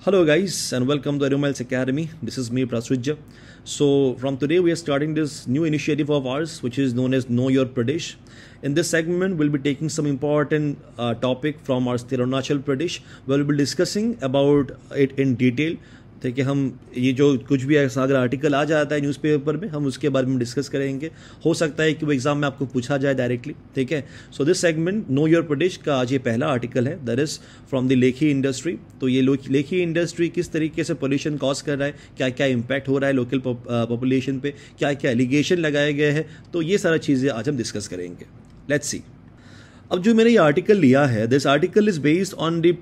Hello guys and welcome to Aeromiles Academy. This is me Prasujya. So from today we are starting this new initiative of ours which is known as Know Your Pradesh. In this segment we'll be taking some important topic from our state Arunachal Pradesh. We'll be discussing about it in detail. ठीक है, हम ये जो कुछ भी ऐसा अगर article आ जाता है न्यूज़पेपर में हम उसके बारे में डिस्कस करेंगे. हो सकता है कि वो एग्जाम में आपको पूछा जाए डायरेक्टली. ठीक है, so this segment know your Pradesh का आज ये पहला आर्टिकल है, that is from the Lekhi industry. तो ये लेखी इंडस्ट्री किस तरीके से पोल्यूशन कॉज कर रहा है, क्या क्या इम्पैक्ट हो रहा है लोकल पॉपुलेशन पे, क्या क्या एलिगेशन लगाए गए हैं, तो ये सारा चीज़ें आज हम डिस्कस करेंगे. Let's see. अब जो मैंने ये आर्टिकल लिया है, this article is based on the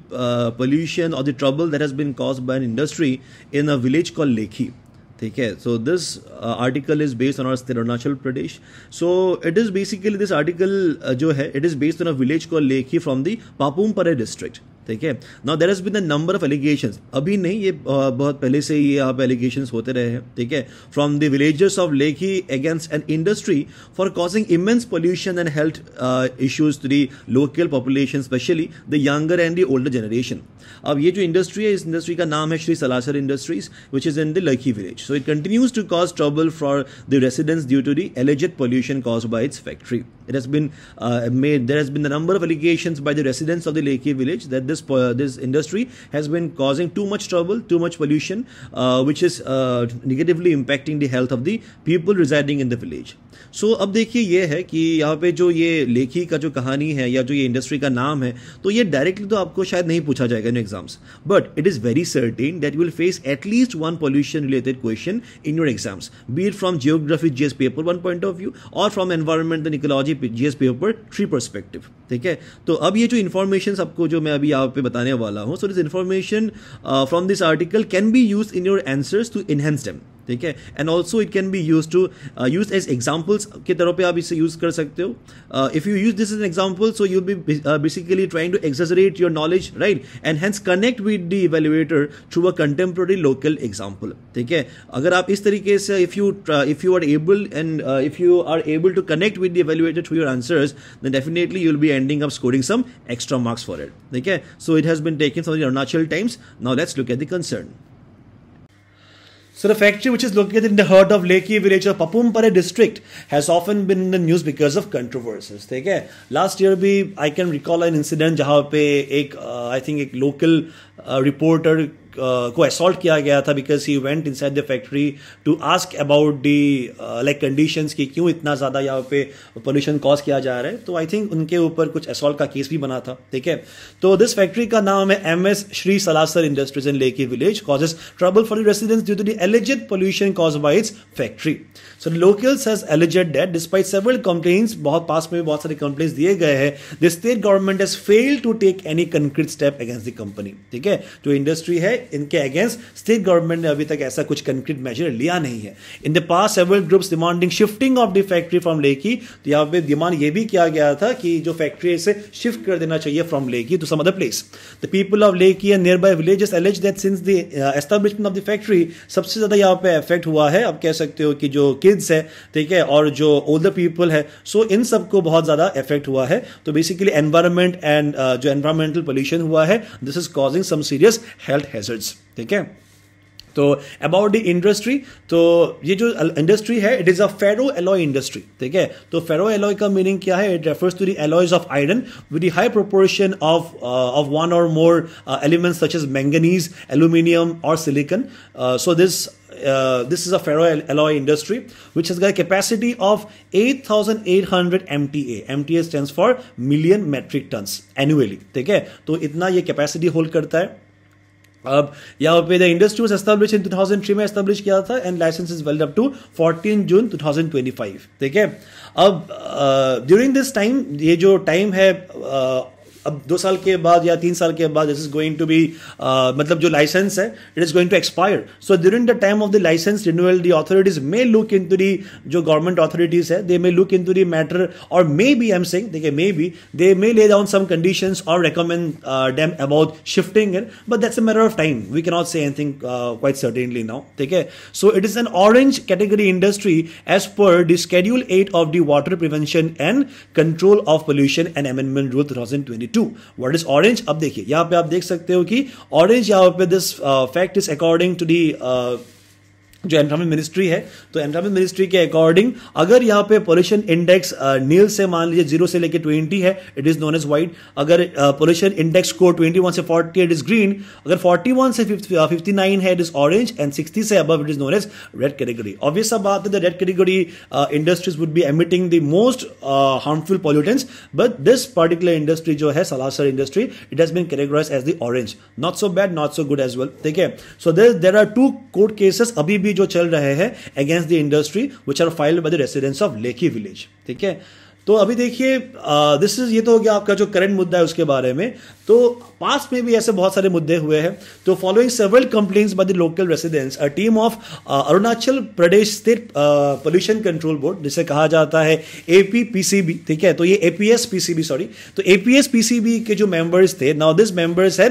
pollution और the trouble that has been caused by an industry in a village called Lekhi. ठीक है, so this article is based on our state Arunachal Pradesh. So it is basically this article जो है it is based on a village called Lekhi from the Papum Pare district. ठीक है, now there has been a number of allegations. अभी नहीं, ये बहुत पहले से ही यहाँ पे एलिगेशंस होते रहे हैं. ठीक है, from the villagers of Lekhi against an industry for causing immense pollution and health issues to the local population, especially the younger and the older generation. अब ये जो इंडस्ट्री है, इस इंडस्ट्री का नाम है Shri Salasar industries which is in the Lekhi village. So it continues to cause trouble for the residents due to the alleged pollution caused by its factory. It has been there has been a number of allegations by the residents of the Lekhi village that this industry has been causing too much trouble, too much pollution, which is negatively impacting the health of the people residing in the village. So अब देखिए ये है कि यहाँ पे जो ये लेखी का जो कहानी है या जो ये इंडस्ट्री का नाम है, तो ये डायरेक्टली तो आपको शायद नहीं पूछा जाएगा in exams, but it is very certain that you will face at least one pollution related question in your exams, be it from geography GS paper 1 point of view और from environment and ecology GS paper 3 perspective. ठीक है, तो अब ये जो information आपको जो मैं अभी यहाँ पे बताने वाला हूँ, so this information from this article can be use in your answers to enhance them. ठीक है, and also it can be use to use as examples के तौर पे आप इसे यूज कर सकते हो. If you use this as an example, so you be basically trying to exaggerate your knowledge, right, and hence connect with the evaluator through a contemporary local example. ठीक है, अगर आप इस तरीके से if you are able and if you are able to connect with the evaluator through your answers, then definitely you will be ending up scoring some extra marks for it. ठीक है, so it has been taken from the Arunachal Times. Now let's look at the concern. So the factory, which is located in the heart of Lekhi village of Papumpare district, has often been in the news because of controversies. ठीक है, last year भी I can recall an incident जहाँ पे एक I think एक local reporter को assault किया गया था because he went inside the factory to ask about the like conditions की क्यों इतना ज़्यादा यहाँ पे पोल्यूशन कॉज किया जा रहा है. तो आई थिंक उनके ऊपर कुछ असॉल्ट का केस भी बना था. ठीक है, तो दिस फैक्ट्री का नाम है MS Shri Salasar industries in Lekhi village, causes trouble for the residents due to the alleged pollution caused by its factory. So locals has alleged that despite several complaints, बहुत पास में बहुत सारे कंप्लेंट्स दिए गए हैं, the state government has failed to take any concrete step against the company. ठीक है, जो इंडस्ट्री है इनके अगेंस्ट स्टेट गवर्नमेंट ने अभी तक ऐसा कुछ कंक्रीट मेजर लिया नहीं है. In the past several groups demanding shifting of the factory from Lekhi. तो यहाँ पे डिमांड ये भी किया गया था कि जो फैक्ट्री से शिफ्ट कर देना चाहिए from Lekhi to some other place. The people of Lekhi and near by villages allege that since the establishment of the factory, सबसे ज्यादा यहाँ पे इफेक्ट हुआ है, आप कह सकते हो कि जो किड्स है, ठीक है, और जो ओल्डर पीपल है, सो इन सबको बहुत ज्यादा इफेक्ट हुआ है. तो बेसिकली एनवायरमेंट एंड जो एनवायरमेंटल पोल्यूशन हुआ है, this is causing some serious health hazards. ठीक है, तो अबाउट द इंडस्ट्री, तो ये जो इंडस्ट्री है it is a ferro alloy industry. ठीक है, तो फेरो एलॉय का मीनिंग क्या है? It refers to the alloys of iron with the high proportion of one और more elements such as manganese, aluminium और silicon. So this is a ferroalloy industry which has got a capacity of 8,800 MTA. MTA stands for million metric tons annually. ठीक है, तो इतना ये capacity hold करता है. अब यहाँ पे the industry was establish in 2003 में एस्टैब्लिश किया था and licence is valid up to 14 June 2025. ठीक है, अब ड्यूरिंग दिस टाइम, ये जो टाइम है अब 2 साल के बाद या 3 साल के बाद this is going to be मतलब जो लाइसेंस है it is going to expire. So during the time of the licence renewal the authorities may look into the जो गवर्नमेंट अथॉरिटीज है, they may look into the matter और maybe I am saying, देखिए, maybe they may lay down some conditions और recommend them about shifting it, but that's a matter of time. We can not say anything quite certainly now. ठीक है, so it is an orange category industry as per the schedule 8 of the water prevention and control of pollution and amendment rule 2022. 2. What is orange? अब देखिए यहाँ पे आप देख सकते हो कि ऑरेंज यहाँ पे this fact is according to the जो एनवायरमेंट मिनिस्ट्री है, तो एनवायरमेंट मिनिस्ट्री के अकॉर्डिंग अगर यहाँ पे पोल्यूशन इंडेक्स नील से मान लीजिए 0 से लेके 20 है, it is known as white. अगर पोल्यूशन इंडेक्स स्कोर 21 से 40 इट इज ग्रीन. अगर 41 से 59 है इट इज ऑरेंज एंड 60 से above it is known as red category. Obvious सा बात है, the red category industries would be emitting the most harmful pollutants, but this particular industry जो है Salasar industry, it has been categorized as the orange. Not so bad, not so good as well. ठीक है, so there are 2 court cases अभी भी जो चल रहे हैं against the industry which are filed by the residents of लेकी village. ठीक है, तो अभी देखिए दिस इज, ये तो हो गया आपका जो करंट मुद्दा है उसके बारे में. तो पास्ट में भी ऐसे बहुत सारे मुद्दे हुए हैं. तो following several complaints by the local residents, a team of Arunachal Pradesh state pollution control board, जिसे कहा जाता है APPCB. ठीक है, तो ये APSPCB सॉरी, तो APSPCB के जो मेंबर्स थे, नाउ दिस मेंबर्स है,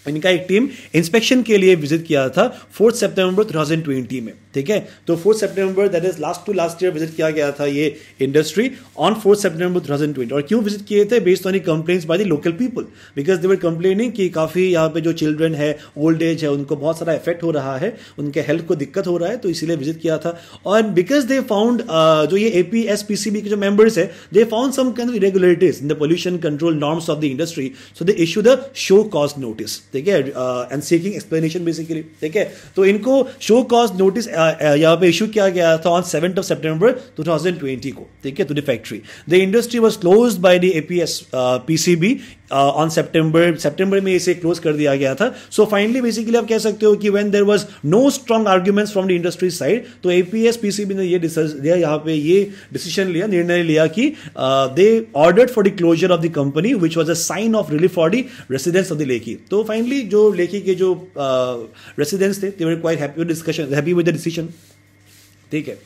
इनका एक टीम इंस्पेक्शन के लिए विजिट किया था 4 सितंबर 2020 में. ठीक है, तो 4 सितंबर that is last year visit किया गया था ये इंडस्ट्री ऑन 4 सितंबर 2020. और क्यों विजिट किए थे? Based on complaints by the local people, because they were complaining कि काफी यहाँ पे जो चिल्ड्रन है, ओल्ड एज है, उनको बहुत सारा इफेक्ट हो रहा है, उनके हेल्थ को दिक्कत हो रहा है, तो इसीलिए विजिट किया था. और बिकॉज दे फाउंड जो ये APSPCB के जो मेंबर्स है, they found some kind of irregularities in the pollution control norms of the industry, so they issue the show cause notice. ठीक है, एंड सीकिंग एक्सप्लेनेशन बेसिकली. ठीक है, तो इनको शो कॉज नोटिस यहाँ पे इशू किया गया था ऑन 7 सितंबर 2020 को. ठीक है, to the factory. The industry was closed by the APSPCB on सितंबर में इसे क्लोज कर दिया गया था. सो फाइनली बेसिकली आप कह सकते हो कि when there was no strong arguments from the industry side, तो APSPCB ने ये यहाँ पे ये डिसीजन लिया, निर्णय लिया कि they ordered for the closure of the company which was a sign of relief for the residents of the Lekhi. तो फाइनली जो लेकी के जो रेसिडेंट्स थे, they were quite happy with the decision. ठीक है,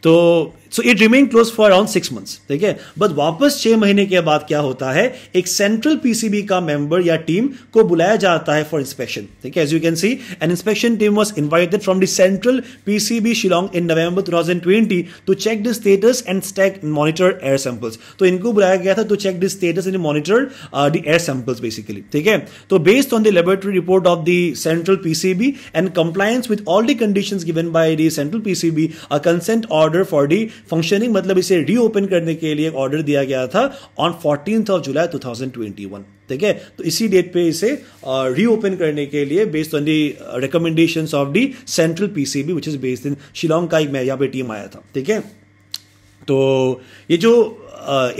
तो so it remain close for around 6 months. ठीक है, बट वापस 6 महीने के बाद क्या होता है, एक सेंट्रल PCB का मेंबर या टीम को बुलाया जाता है फॉर इंस्पेक्शन. ठीक है, as you can see an inspection team was invited from the central PCB Shillong in November 2020 to check the status and stack monitor air samples. तो इनको बुलाया गया था to check the status and monitor the air samples basically. ठीक है, तो based on the laboratory report of the central PCB and compliance with all the conditions given by the central PCB, a consent order for the functioning, मतलब इसे reopen करने के लिए order दिया गया था ऑन 14 जुलाई 2021. ठीक है, तो इसी डेट पे इसे रीओपन करने के लिए based on the recommendations of the central PCB which is based in Shillong का एक यहाँ पे टीम आया था. ठीक है, तो ये जो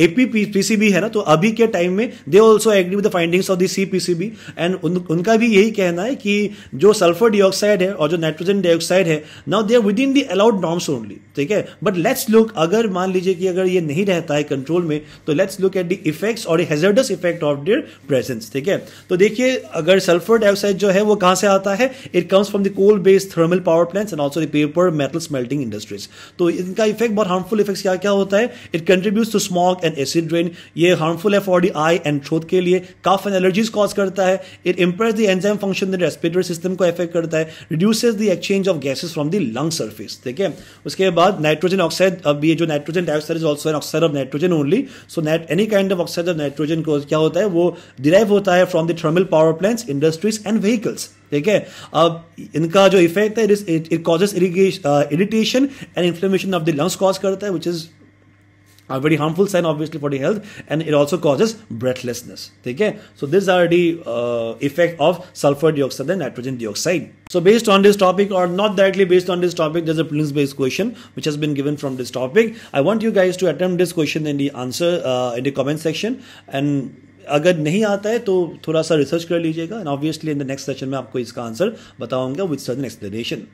APPCB है ना, तो अभी के टाइम में they also agree with the findings of the CPCB and उनका भी यही कहना है कि जो सल्फर डाइऑक्साइड है और जो नाइट्रोजन डाइऑक्साइड है, now they are within the allowed norms only. ठीक है, बट लेट्स लुक, अगर मान लीजिए कि अगर ये नहीं रहता है कंट्रोल में, तो let's look at the effects और hazardous effect of their presence. ठीक है, तो देखिए अगर सल्फर डाइऑक्साइड जो है वो कहां से आता है, it comes from the coal based thermal power plants and also the paper metal smelting industries. तो इनका इफेक्ट बहुत हार्मफुल इफेक्ट्स क्या क्या होता है, it contributes to smoke and acid rain. ये हार्मफुल है for the eye and throat के लिए, कफ एंड एलर्जीज कॉज करता है. It impairs the enzyme function in respiratory system को इफेक्ट करता है, reduces the exchange of gases from the lung surface. ठीक है, उसके बाद नाइट्रोजन ऑक्साइड, अब ये जो nitrogen dioxide is also an oxide of nitrogen only. So any kind of oxide of nitrogen को क्या होता है, वो डिराइव होता है from the thermal power plants, industries and vehicles. ठीक है, अब इनका जो इफेक्ट है, it causes irritation and inflammation of the lungs cause करता है, which is a very harmful sign obviously for the health, and it also causes breathlessness. Okay, so these are the effect of sulfur dioxide and nitrogen dioxide. So based on this topic, or not directly based on this topic, there's a prelims based question which has been given from this topic. I want you guys to attempt this question in the answer in the comment section, and अगर नहीं आता है तो थोड़ा सा research कर लीजिएगा, and obviously in the next session में आपको इसका आंसर बताऊंगा विद सर्टेन एक्सप्लेनेशन.